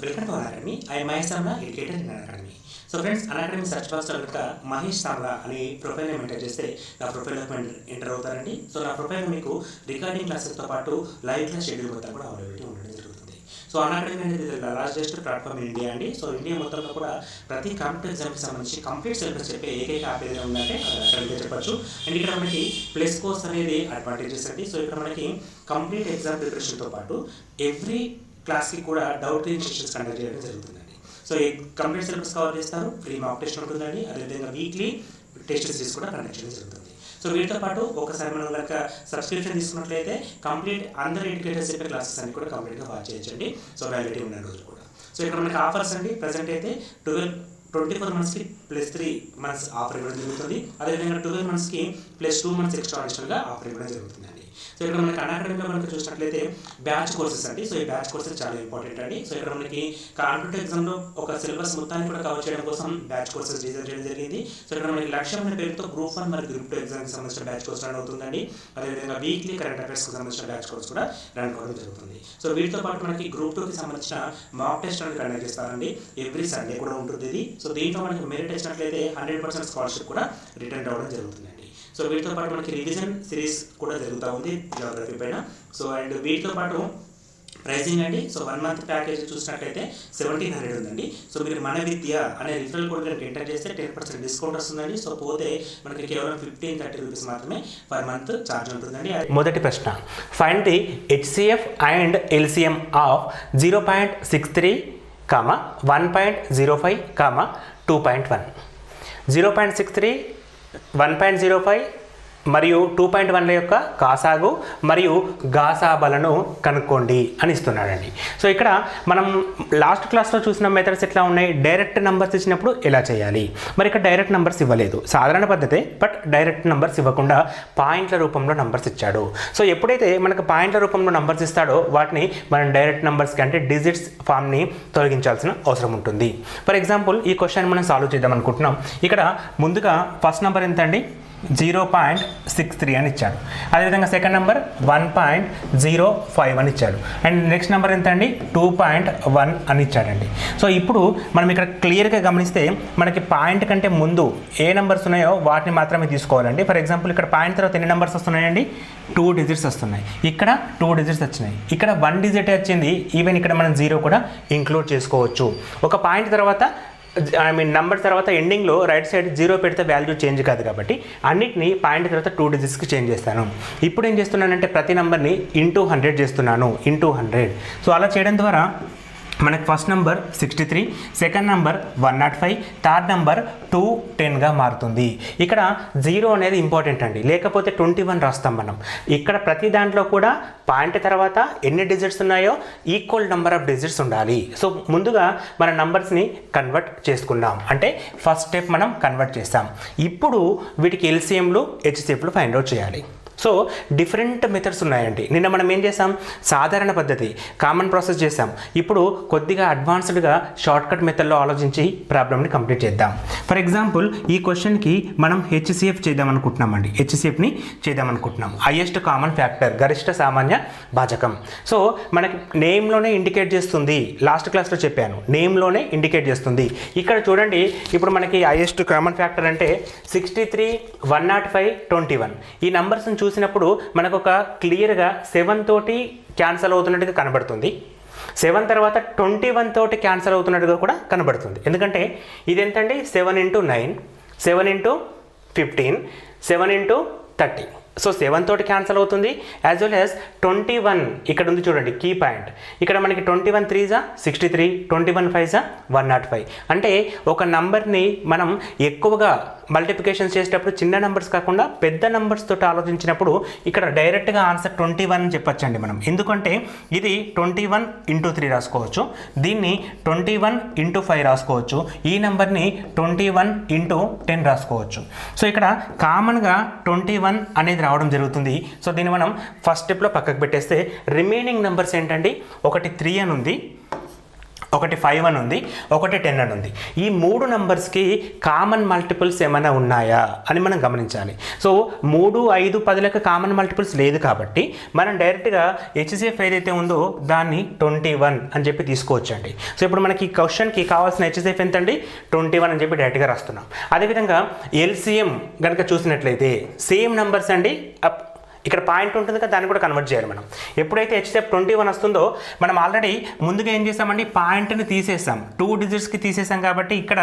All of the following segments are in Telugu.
Welcome to academy. I Mahesh Samra, educator in academy. So friends, academy search బాక్స్లో కనుక మహేష్ సామ్రా అని ప్రొఫైల్ నేమ్ ఎంటర్ చేస్తే నా ప్రొఫైల్లోకి ఎంటర్ అవుతారండి. సో నా ప్రొఫైల్ మీకు రికార్డింగ్ క్లాసెస్తో పాటు లైవ్ క్లాస్ షెడ్యూల్ మొత్తం కూడా అవైలబిలిటీ ఉండడం జరుగుతుంది. సో అకాడమీ అనేది లార్జెస్ట్ ప్లాట్ఫామ్ ఇన్ ఇండియా అండి. సో ఇండియా మొత్తంలో కూడా ప్రతి కాంపిటేటివ్ ఎగ్జామ్కి సంబంధించి కంప్లీట్ సిలబస్ చెప్పే ఏకైక యాప్ ఏదైనా ఉందంటే అకాడమీ చెప్పచ్చు. అండ్ ఇక్కడ మనకి ప్లస్ కోర్స్ అనేది అడ్వాంటేజెస్ అండి. సో ఇక్కడ మనకి కంప్లీట్ ఎగ్జామ్ ప్రిపరేషన్తో పాటు ఎవ్రీ క్లాస్కి కూడా డౌట్ క్లియరింగ్ సెషన్స్ కండక్ట్ చేయడం జరుగుతుందండి. సో ఈ కంప్లీట్ సిలబస్ కవర్ చేస్తారు, ఫ్రీ మాక్ టెస్ట్ ఉంటుందండి, అదేవిధంగా వీక్లీ టెస్ట్ సిరీస్ కూడా కండక్ట్ చేయడం జరుగుతుంది. సో వీటితో పాటు ఒకసారి మనం కనుక సబ్స్క్రిప్షన్ తీసుకున్నట్లయితే కంప్లీట్ అందరు ఎడ్యుకేటర్స్ చెప్పే క్లాసెస్ అన్ని కూడా కంప్లీట్గా వాచ్ చేయొచ్చండి. సో వ్యాలిడిటీ ఉన్న రోజులు కూడా. సో ఇక్కడ మనకి ఆఫర్స్ అండి. ప్రజెంట్ అయితే 24 మంత్స్కి +3 మంత్స్ ఆఫర్ ఇవ్వడం జరుగుతుంది. అదేవిధంగా 12 మంత్స్కి +2 మంత్స్ ఎక్స్ట్రా అడిషనల్గా ఆఫర్ ఇవ్వడం జరుగుతుందండి. సో ఇక్కడ మనకి అకాడమీలో మనకి చూసినట్లయితే బ్యాచ్ కోర్సెస్ అండి. సో ఈ బ్యాచ్ కోర్సెస్ చాలా ఇంపార్టెంట్ అండి. సో ఇక్కడ మనకి కాంపిటేటివ్ ఎగ్జామ్లో ఒక సిలబస్ మొత్తాన్ని కూడా కవర్ చేయడం కోసం బ్యాచ్ కోర్సెస్ డిజైన్ చేయడం జరిగింది. సో ఇక్కడ మనకి లక్ష్యం అనే పేరుతో గ్రూప్ 1 మరియు గ్రూప్ 2 ఎగ్జామ్కి సంబంధించిన బ్యాచ్ కోర్స్ రన్ అవుతుందండి. అదేవిధంగా వీక్లీ కరెంట్ అఫైర్స్కి సంబంధించిన బ్యాచ్ కోర్స్ కూడా రన్ అవ్వడం జరుగుతుంది. సో వీటితో పాటు మనకి గ్రూప్ 2కి సంబంధించిన మాక్ టెస్ట్ అనేది కండక్ట్ చేస్తారండి. ఎవ్రీ సండే కూడా ఉంటుంది ఇది. సో దీంట్లో మనకి మెరిట్ వచ్చినట్లయితే 100% స్కాలర్షిప్ కూడా రిటర్న్ అవ్వడం జరుగుతుందండి. సో వీటితో పాటు మనకి రివిజన్ సిరీస్ కూడా జరుగుతూ ఉంది జియోగ్రఫీ పైన. సో అండ్ వీటితో పాటు ప్రైజింగ్ అండి. సో 1 మంత్ ప్యాకేజ్ చూసినట్లయితే 1700 ఉందండి. సో మీరు మన విద్య అనే రిఫరల్ కోడ్ కనుక ఎంటర్ చేస్తే 10% డిస్కౌంట్ వస్తుందండి. సో పోతే మనకి కేవలం 15-30 రూపీస్ మాత్రమే పర్ మంత్ ఛార్జ్ ఉంటుందండి. మొదటి ప్రశ్న, find the HCF and LCM of 0.63, 1.05, 2.1. 0.63, 1.05 మరియు 2.1 యొక్క కాసాగు మరియు గాసాబలను కనుక్కోండి అని ఇస్తున్నాడండి. సో ఇక్కడ మనం లాస్ట్ క్లాస్లో చూసిన మెథడ్స్ ఎట్లా ఉన్నాయి, డైరెక్ట్ నెంబర్స్ ఇచ్చినప్పుడు ఎలా చేయాలి. మరి ఇక్కడ డైరెక్ట్ నెంబర్స్ ఇవ్వలేదు, సాధారణ పద్ధతే, బట్ డైరెక్ట్ నెంబర్స్ ఇవ్వకుండా పాయింట్ల రూపంలో నెంబర్స్ ఇచ్చాడు. సో ఎప్పుడైతే మనకు పాయింట్ల రూపంలో నెంబర్స్ ఇస్తాడో వాటిని మనం డైరెక్ట్ నెంబర్స్కి అంటే డిజిట్స్ ఫామ్ని తొలగించాల్సిన అవసరం ఉంటుంది. ఫర్ ఎగ్జాంపుల్ ఈ క్వశ్చన్ మనం సాల్వ్ చేద్దాం అనుకుంటున్నాం. ఇక్కడ ముందుగా ఫస్ట్ నెంబర్ ఎంత అండి, 0.63 అని ఇచ్చాడు. అదేవిధంగా సెకండ్ నెంబర్ 1.05 అని ఇచ్చాడు. అండ్ నెక్స్ట్ నెంబర్ ఎంత అండి, 2.1 అని ఇచ్చాడండి. సో ఇప్పుడు మనం ఇక్కడ క్లియర్గా గమనిస్తే మనకి పాయింట్ కంటే ముందు ఏ నెంబర్స్ ఉన్నాయో వాటిని మాత్రమే తీసుకోవాలండి. ఫర్ ఎగ్జాంపుల్ ఇక్కడ పాయింట్ తర్వాత ఎన్ని నెంబర్స్ వస్తున్నాయండి, 2 డిజిట్స్ వస్తున్నాయి. ఇక్కడ 2 డిజిట్స్ వచ్చినాయి, ఇక్కడ 1 డిజిట్ వచ్చింది. ఈవెన్ ఇక్కడ మనం 0 కూడా ఇంక్లూడ్ చేసుకోవచ్చు. ఒక పాయింట్ తర్వాత నంబర్ తర్వాత ఎండింగ్లో రైట్ సైడ్ 0 పెడితే వాల్యూ చేంజ్ కాదు కాబట్టి అన్నిటిని పాయింట్ తర్వాత 2 డిజిట్స్కి చేంజ్ చేస్తాను. ఇప్పుడు ఏం చేస్తున్నానంటే ప్రతి నెంబర్ని ఇంటూ 100 చేస్తున్నాను, ఇంటూ 100. సో అలా చేయడం ద్వారా మనకి first number 63, second number 105, third number 210గా మారుతుంది. ఇక్కడ 0 అనేది ఇంపార్టెంట్ అండి, లేకపోతే 21 రాస్తాం మనం. ఇక్కడ ప్రతి దాంట్లో కూడా పాయింట్ తర్వాత ఎన్ని డిజిట్స్ ఉన్నాయో ఈక్వల్ నెంబర్ ఆఫ్ డిజిట్స్ ఉండాలి. సో ముందుగా మన నంబర్స్ని కన్వర్ట్ చేసుకున్నాం, అంటే ఫస్ట్ స్టెప్ మనం కన్వర్ట్ చేస్తాం. ఇప్పుడు వీటికి ఎల్సిఎంలు హెచ్సిఎఫ్లు ఫైండ్ అవుట్ చేయాలి. సో డిఫరెంట్ మెథడ్స్ ఉన్నాయండి. నిన్న మనం ఏం చేసాం, సాధారణ పద్ధతి కామన్ ప్రాసెస్ చేసాం. ఇప్పుడు కొద్దిగా అడ్వాన్స్డ్గా షార్ట్కట్ మెథడ్లో ఆలోచించి ప్రాబ్లమ్ని కంప్లీట్ చేద్దాం. ఫర్ ఎగ్జాంపుల్ ఈ క్వశ్చన్కి మనం హెచ్సిఎఫ్ చేద్దాం అనుకుంటున్నామండి. హెచ్సిఎఫ్ని చేద్దాం అనుకుంటున్నాం, హైయెస్ట్ కామన్ ఫ్యాక్టర్, గరిష్ట సామాన్య భాజకం. సో మనకి నేమ్లోనే ఇండికేట్ చేస్తుంది, లాస్ట్ క్లాస్లో చెప్పాను, నేమ్లోనే ఇండికేట్ చేస్తుంది. ఇక్కడ చూడండి, ఇప్పుడు మనకి హైయెస్ట్ కామన్ ఫ్యాక్టర్ అంటే 63, 105, 21. ఈ నంబర్స్ని చూసినప్పుడు మనకు ఒక క్లియర్గా 7 తోటి క్యాన్సల్ అవుతున్నట్టుగా కనబడుతుంది. 7 తర్వాత 21 తోటి క్యాన్సల్ అవుతున్నట్టుగా కూడా కనబడుతుంది. ఎందుకంటే ఇది ఎంతండి, 7 × 9, 7 × 15, 7 × 30. సో 7 తోటి క్యాన్సల్ అవుతుంది. యాజ్ వెల్ యాజ్ 21 ఇక్కడ ఉంది చూడండి, కీ పాయింట్. ఇక్కడ మనకి 21 3 63, 21 5 105. అంటే ఒక నంబర్ని మనం ఎక్కువగా మల్టిప్లికేషన్స్ చేసేటప్పుడు చిన్న నెంబర్స్ కాకుండా పెద్ద నెంబర్స్ తోటి ఆలోచించినప్పుడు ఇక్కడ డైరెక్ట్గా ఆన్సర్ 21 అని చెప్పచ్చండి మనం. ఎందుకంటే ఇది 21 × 3 రాసుకోవచ్చు, దీన్ని 21 × 5 రాసుకోవచ్చు, ఈ నెంబర్ని 21 × 10 రాసుకోవచ్చు. సో ఇక్కడ కామన్గా 21 అనేది రావడం జరుగుతుంది. సో దీన్ని మనం ఫస్ట్ స్టెప్లో పక్కకు పెట్టేస్తే రిమైనింగ్ నెంబర్స్ ఏంటండి, ఒకటి 3 అని ఉంది, ఒకటి 5 అని ఉంది, ఒకటి 10 అని ఉంది. ఈ 3 నంబర్స్కి కామన్ మల్టిపుల్స్ ఏమైనా ఉన్నాయా అని మనం గమనించాలి. సో 3, 5, 10లకు కామన్ మల్టిపుల్స్ లేదు కాబట్టి మనం డైరెక్ట్గా హెచ్సిఎఫ్ ఏదైతే ఉందో దాన్ని 21 అని చెప్పి తీసుకోవచ్చండి. సో ఇప్పుడు మనకి ఈ క్వశ్చన్కి కావాల్సిన హెచ్సిఎఫ్ ఎంత అండి? 21 అని చెప్పి డైరెక్ట్గా రాస్తున్నాం. అదేవిధంగా ఎల్సిఎం కనుక చూసినట్లయితే సేమ్ నంబర్స్ అండి, ఇక్కడ పాయింట్ ఉంటుంది కదా, దాన్ని కూడా కన్వర్ట్ చేయాలి మనం. ఎప్పుడైతే హెచ్సిఎఫ్ 21 వస్తుందో మనం ఆల్రెడీ ముందుగా ఏం చేసామండి, పాయింట్ని తీసేసాం, 2 డిజిట్స్కి తీసేసాం కాబట్టి ఇక్కడ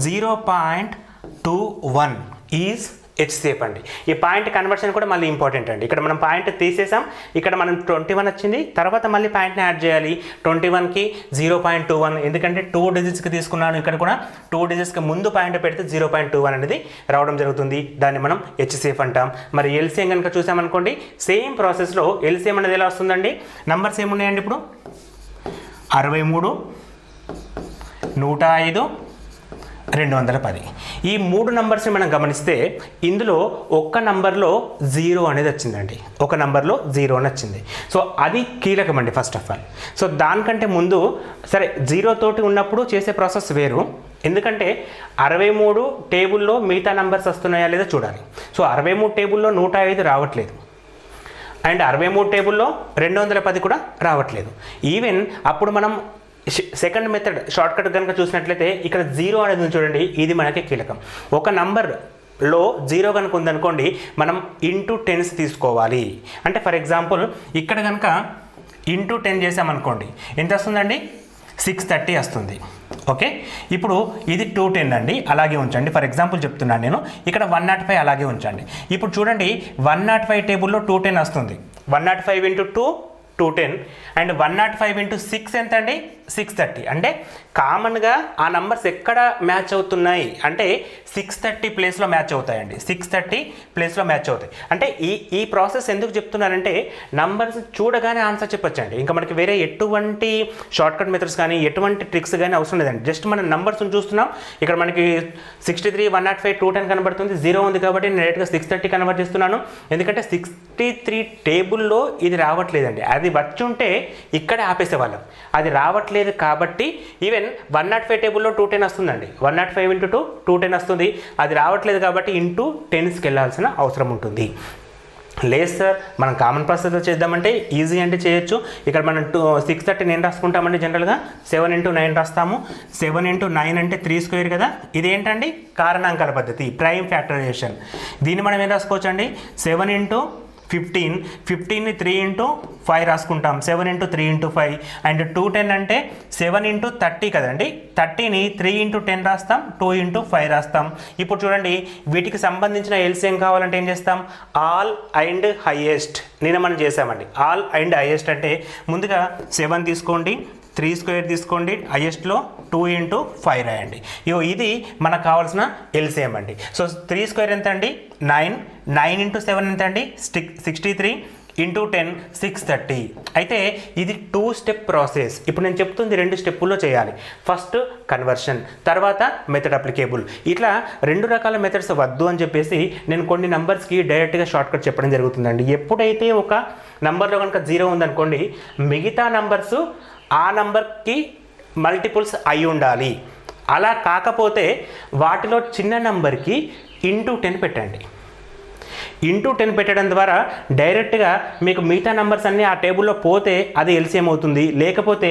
0.21 ఈజ్ హెచ్సిఎఫ్ అండి. ఈ పాయింట్ కన్వర్షన్ కూడా మళ్ళీ ఇంపార్టెంట్ అండి. ఇక్కడ మనం పాయింట్ తీసేసాం, ఇక్కడ మనం 21 వచ్చింది, తర్వాత మళ్ళీ పాయింట్ని యాడ్ చేయాలి. 21కి 0.21, ఎందుకంటే 2 డిజిట్స్కి తీసుకున్నాను, ఇక్కడ కూడా 2 డిజిట్స్కి ముందు పాయింట్ పెడితే 0.21 అనేది రావడం జరుగుతుంది. దాన్ని మనం హెచ్సిఎఫ్ అంటాం. మరి ఎల్సిఎం కనుక చూసామనుకోండి, సేమ్ ప్రాసెస్లో ఎల్సిఎం అనేది ఎలా వస్తుందండి? నంబర్స్ ఏమున్నాయండి ఇప్పుడు? 63, 105, 210. ఈ 3 నంబర్స్ని మనం గమనిస్తే ఇందులో ఒక్క నంబర్లో 0 అనేది వచ్చిందండి, ఒక నంబర్లో 0 అని వచ్చింది. సో అది కీలకమండి ఫస్ట్ ఆఫ్ ఆల్. సో దానికంటే ముందు సరే 0 తోటి ఉన్నప్పుడు చేసే ప్రాసెస్ వేరు, ఎందుకంటే 63 టేబుల్లో మిగతా నంబర్స్ వస్తున్నాయా లేదా చూడాలి. సో 63 టేబుల్లో 105 రావట్లేదు, అండ్ 63 టేబుల్లో 210 కూడా రావట్లేదు. ఈవెన్ అప్పుడు మనం సెకండ్ మెథడ్ షార్ట్ కట్ కనుక చూసినట్లయితే ఇక్కడ 0 అనేది చూడండి, ఇది మనకి కీలకం. ఒక నంబర్లో 0 కనుక ఉందనుకోండి, మనం ఇంటూ 10s తీసుకోవాలి. అంటే ఫర్ ఎగ్జాంపుల్ ఇక్కడ కనుక ఇంటూ 10 చేసామనుకోండి ఎంత వస్తుందండి? 630 వస్తుంది. ఓకే, ఇప్పుడు ఇది 210 అండి, అలాగే ఉంచండి. ఫర్ ఎగ్జాంపుల్ చెప్తున్నాను నేను, ఇక్కడ 105 అలాగే ఉంచండి. ఇప్పుడు చూడండి 105 టేబుల్లో 210 వస్తుంది. 105 ఇంటూ 2 210, అండ్ 105 ఇంటూ 6 ఎంత అండి? 630. అంటే కామన్గా ఆ నంబర్స్ ఎక్కడ మ్యాచ్ అవుతున్నాయి అంటే 630 ప్లేస్లో మ్యాచ్ అవుతాయండి, 630 ప్లేస్లో మ్యాచ్ అవుతాయి. అంటే ఈ ప్రాసెస్ ఎందుకు చెప్తున్నానంటే నంబర్స్ చూడగానే ఆన్సర్ చెప్పొచ్చండి. ఇంకా మనకి వేరే ఎటువంటి షార్ట్కట్ మెథడ్స్ కానీ ఎటువంటి ట్రిక్స్ కానీ అవసరం లేదండి. జస్ట్ మనం నంబర్స్ని చూస్తున్నాం, ఇక్కడ మనకి 63, 105, 210 కనబడుతుంది, 0 ఉంది కాబట్టి నేను డైరెక్ట్గా 630 కన్వర్ట్ చేస్తున్నాను. ఎందుకంటే 63 టేబుల్లో ఇది రావట్లేదండి, అది వచ్చి ఉంటే ఇక్కడే ఆపేసేవాళ్ళం, అది రావట్లేదు కాబట్టి ఈవెన్ 105 టేబుల్లో 210 వస్తుందండి, 105 ఇంటూ 2 210 వస్తుంది, అది రావట్లేదు కాబట్టి ఇంటూ 10స్కి వెళ్ళాల్సిన అవసరం ఉంటుంది. లేదు సార్ మనం కామన్ ప్రాసెస్లో చేద్దామంటే ఈజీ అంటే చేయొచ్చు. ఇక్కడ మనం 630 నేను రాసుకుంటామండి, జనరల్గా 7 ఇంటూ 9 రాస్తాము. 7 ఇంటూ 9 అంటే 3 స్క్వేర్ కదా, ఇదేంటండి కారణాంకాల పద్ధతి, ప్రైమ్ ఫ్యాక్టరైజేషన్. దీన్ని మనం ఏం రాసుకోవచ్చండి? 7 ఇంటూ 15, 15ని 3 ఇంటూ 5 రాసుకుంటాం, 7 ఇంటూ 3 ఇంటూ 5, అండ్ 210 అంటే 7 ఇంటూ 30 కదండి, 30ని 3 ఇంటూ 10 రాస్తాం, 2 ఇంటూ 5 రాస్తాం. ఇప్పుడు చూడండి వీటికి సంబంధించిన ఎల్సిఎం కావాలంటే ఏం చేస్తాం? ఆల్ అండ్ హైయెస్ట్ నేను మనం చేసామండి. ఆల్ అండ్ హైయెస్ట్ అంటే ముందుగా 7 తీసుకోండి, 3 స్క్వేర్ తీసుకోండి, హైయెస్ట్లో 2 ఇంటూ 5 రాయండి. ఇది మనకు కావాల్సిన ఎల్సిఎం అండి. సో 3 స్క్వేర్ ఎంత అండి? 9, 9 ఇంటూ 7 ఎంత అండి? 63 ఇంటూ 10 630. అయితే ఇది 2 స్టెప్ ప్రాసెస్. ఇప్పుడు నేను చెప్తుంది 2 స్టెప్పుల్లో చేయాలి. ఫస్ట్ కన్వర్షన్, తర్వాత మెథడ్ అప్లికేబుల్. ఇట్లా 2 రకాల మెథడ్స్ వద్దు అని చెప్పేసి నేను కొన్ని నంబర్స్కి డైరెక్ట్గా షార్ట్కట్ చెప్పడం జరుగుతుందండి. ఎప్పుడైతే ఒక నంబర్లో కనుక 0 ఉందనుకోండి, మిగతా నంబర్స్ ఆ నంబర్కి మల్టిపుల్స్ అయి ఉండాలి. అలా కాకపోతే వాటిలో చిన్న నంబర్కి ఇంటూ 10 పెట్టండి. ఇంటూ 10 పెట్టడం ద్వారా డైరెక్ట్గా మీకు మిగతా నంబర్స్ అన్నీ ఆ టేబుల్లో పోతే అది ఎల్సిఎం అవుతుంది, లేకపోతే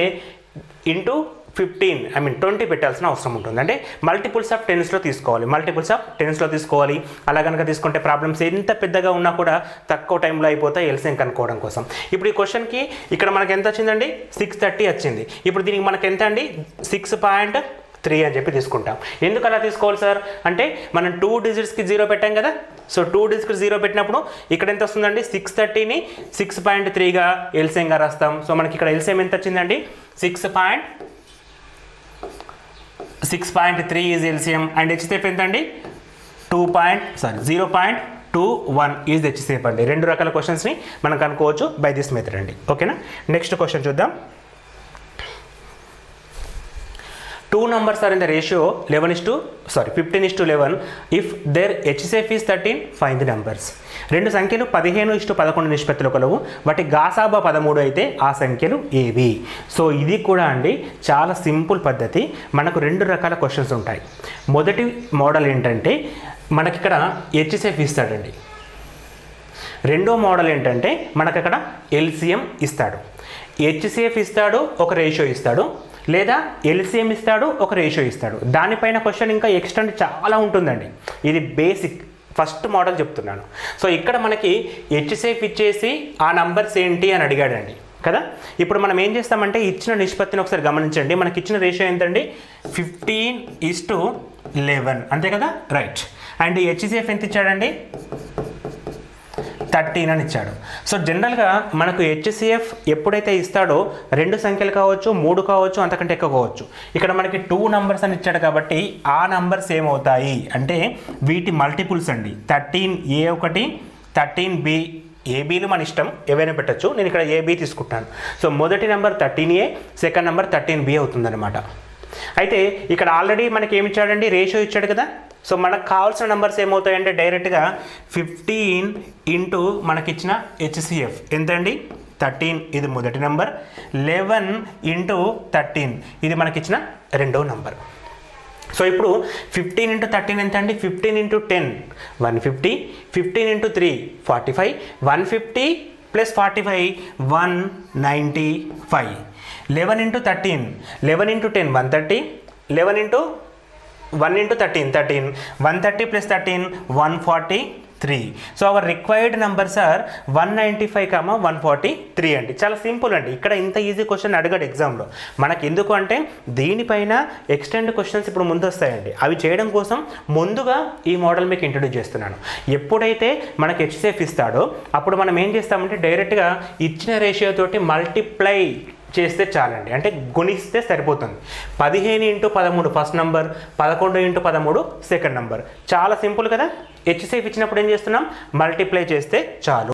ఇంటూ 20 పెట్టాల్సిన అవసరం ఉంటుంది. అంటే మల్టిపుల్స్ ఆఫ్ 10స్లో తీసుకోవాలి, మల్టిపుల్స్ ఆఫ్ 10స్లో తీసుకోవాలి. అలా కనుక తీసుకుంటే ప్రాబ్లమ్స్ ఎంత పెద్దగా ఉన్నా కూడా తక్కువ టైంలో అయిపోతాయి ఎల్సిఎం కనుక్కోవడం కోసం. ఇప్పుడు ఈ క్వశ్చన్కి ఇక్కడ మనకి ఎంత వచ్చిందండి? 630 వచ్చింది. ఇప్పుడు దీనికి మనకి ఎంత అండి? 6.3 అని చెప్పి తీసుకుంటాం. ఎందుకు అలా తీసుకోవాలి సార్ అంటే మనం 2 డిజిట్స్కి 0 పెట్టాం కదా. సో 2 డిజిట్స్కి 0 పెట్టినప్పుడు ఇక్కడ ఎంత వస్తుందండి? 630ని 6.3గా ఎల్సిఎంగా రాస్తాం. సో మనకి ఇక్కడ ఎల్సిఎం ఎంత వచ్చిందండి? 6.3 ఈజ్ ఎల్సిఎం. అండ్ హెచ్సిఎఫ్ ఎంత అండి? 0.21 ఈజ్ హెచ్సిఎఫ్ అండి. 2 రకాల క్వశ్చన్స్ని మనం కనుక్కోవచ్చు బై దిస్ మెథడ్ అండి. ఓకేనా, నెక్స్ట్ క్వశ్చన్ చూద్దాం. 2 numbers are in the ratio 15:11. If their HCF is 13, find the numbers. రెండు సంఖ్యలు 15:11 నిష్పత్తిలో కలవు, వాటి గాసాబా 13 అయితే ఆ సంఖ్యలు ఏవి? సో ఇది కూడా అండి చాలా సింపుల్ పద్ధతి. మనకు 2 రకాల క్వశ్చన్స్ ఉంటాయి. మొదటి మోడల్ ఏంటంటే మనకి ఇక్కడ హెచ్సిఎఫ్ ఇస్తాడండి. రెండో మోడల్ ఏంటంటే మనకు అక్కడ ఎల్సిఎం ఇస్తాడు. హెచ్సిఎఫ్ ఇస్తాడు, ఒక రేషియో ఇస్తాడు, లేదా ఎల్సిఎం ఇస్తాడు, ఒక రేషియో ఇస్తాడు. దానిపైన క్వశ్చన్ ఇంకా ఎక్స్టెండ్ చాలా ఉంటుందండి. ఇది బేసిక్ ఫస్ట్ మోడల్ చెప్తున్నాను. సో ఇక్కడ మనకి హెచ్సిఎఫ్ ఇచ్చేసి ఆ నంబర్స్ ఏంటి అని అడిగాడండి కదా. ఇప్పుడు మనం ఏం చేస్తామంటే ఇచ్చిన నిష్పత్తిని ఒకసారి గమనించండి. మనకి ఇచ్చిన రేషియో ఏంటండి 15:11 అంతే కదా, రైట్. అండ్ హెచ్సిఎఫ్ ఎంత ఇచ్చాడండి 13 అని ఇచ్చాడు. సో జనరల్గా మనకు హెచ్సిఎఫ్ ఎప్పుడైతే ఇస్తాడో 2 సంఖ్యలు కావచ్చు, 3 కావచ్చు, అంతకంటే ఎక్కువ కావచ్చు. ఇక్కడ మనకి 2 numbers అని ఇచ్చాడు కాబట్టి ఆ నంబర్స్ ఏమవుతాయి అంటే వీటి మల్టిపుల్స్ అండి. 13A1, 13B, ఏబీలు మన ఇష్టం ఏవైనా పెట్టచ్చు. నేను ఇక్కడ ఏబీ తీసుకుంటాను. సో మొదటి number 13A, second number 13B అవుతుందన్నమాట. అయితే ఇక్కడ ఆల్రెడీ మనకి ఏమి ఇచ్చాడండి, రేషియో ఇచ్చాడు కదా. సో మనకు కావాల్సిన నెంబర్స్ ఏమవుతాయంటే డైరెక్ట్గా 15 ఇంటూ మనకిచ్చిన హెచ్సిఎఫ్ ఎంతండి 13, ఇది మొదటి నెంబర్. 11 ఇంటూ 13 ఇది మనకిచ్చిన రెండో నెంబర్. సో ఇప్పుడు 15 ఇంటూ 13 ఎంత అండి, 15 into 10 150, 15 into 3 45, 150 plus 45 195. 11 into 13, 11 into 10 130, 11 into 1 into 13, 130 plus 13 143. So our required numbers are 195, 143 అండి. చాలా సింపుల్ అండి. ఇక్కడ ఇంత ఈజీ క్వశ్చన్ అడగడు ఎగ్జామ్లో. మనకి ఎందుకు అంటే దీనిపైన ఎక్స్టెండ్ క్వశ్చన్స్ ఇప్పుడు ముందు వస్తాయండి. అవి చేయడం కోసం ముందుగా ఈ మోడల్ మీకు ఇంట్రడ్యూస్ చేస్తున్నాను. ఎప్పుడైతే మనకి హెచ్సిఎఫ్ ఇస్తాడో అప్పుడు మనం ఏం చేస్తామంటే డైరెక్ట్గా ఇచ్చిన రేషియో తోటి మల్టిప్లై చేస్తే చాలండి, అంటే గుణిస్తే సరిపోతుంది. 15 into 13 first number, 11 into 13 second number. చాలా సింపుల్ కదా. హెచ్సిఎఫ్ ఇచ్చినప్పుడు ఏం చేస్తున్నాం, మల్టిప్లై చేస్తే చాలు.